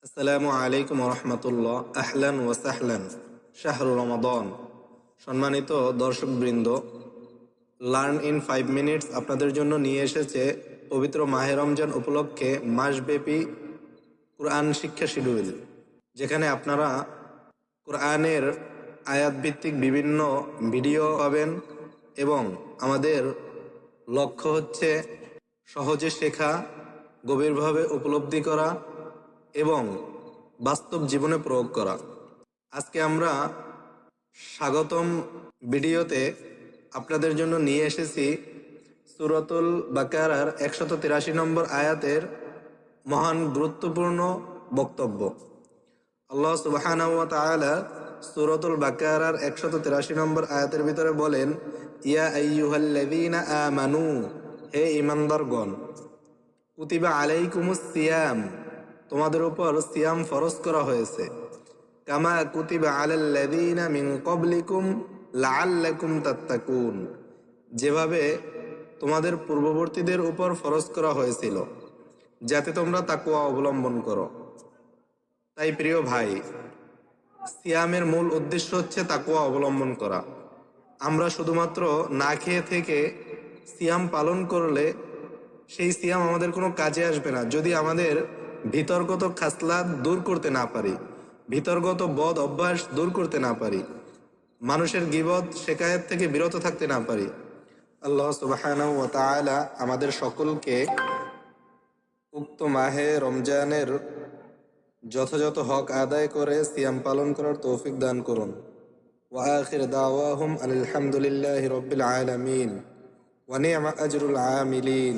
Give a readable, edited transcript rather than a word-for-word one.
আসসালামু আলাইকুম রহমতুল্লাহ। আহলান ওয়া সাহলান। শাহরু রমাদান। সম্মানিত দর্শকবৃন্দ, লার্ন ইন 5 মিনিটস আপনাদের জন্য নিয়ে এসেছে পবিত্র মাহে রমজান উপলক্ষে মাসব্যাপী কোরআন শিক্ষা শিডিউল, যেখানে আপনারা কোরআনের আয়াতভিত্তিক বিভিন্ন ভিডিও পাবেন এবং আমাদের লক্ষ্য হচ্ছে সহজে শেখা, গভীরভাবে উপলব্ধি করা এবং বাস্তব জীবনে প্রয়োগ করা। আজকে আমরা স্বাগতম ভিডিওতে আপনাদের জন্য নিয়ে এসেছি সূরাতুল বাকারার 183 নম্বর আয়াতের মহান গুরুত্বপূর্ণ বক্তব্য। আল্লাহ সুবহানাহু ওয়া তাআলা সূরাতুল বাকারার 183 নম্বর আয়াতের ভিতরে বলেন, ইয়া আইয়ুহাল্লাযীনা আমানু, হে ঈমানদারগণ, কুতিবা আলাইকুমুস সিয়াম, তোমাদের উপর সিয়াম ফরজ করা হয়েছে, কামা কুতিবা আলাল্লাযীনা মিন ক্বাবলিকুম লাআল্লাকুম তাত্তাকুন, যেভাবে তোমাদের পূর্ববর্তীদের উপর ফরজ করা হয়েছিল যাতে তোমরা তাকওয়া অবলম্বন করো। তাই প্রিয় ভাই, সিয়ামের মূল উদ্দেশ্য হচ্ছে তাকওয়া অবলম্বন করা। আমরা শুধুমাত্র না খেয়ে থেকে সিয়াম পালন করলে সেই সিয়াম আমাদের কোনো কাজে আসবে না যদি আমাদের ভিতরগত খাসলাত দূর করতে না পারি, ভিতরগত বদ অভ্যাস দূর করতে না পারি, মানুষের গীবত শেকায়েত থেকে বিরত থাকতে না পারি। আল্লাহ সুবহানাহু ওয়া তাআলা আমাদের সকলকে উক্ত মাহে রমজানের যথাযথ হক আদায় করে সিয়াম পালন করার তৌফিক দান করুন। ওয়া আখির দাওয়াহুম আলহামদুলিল্লাহি রাব্বিল আলামিন ওয়া নি'মা আজরুল আমিলিন।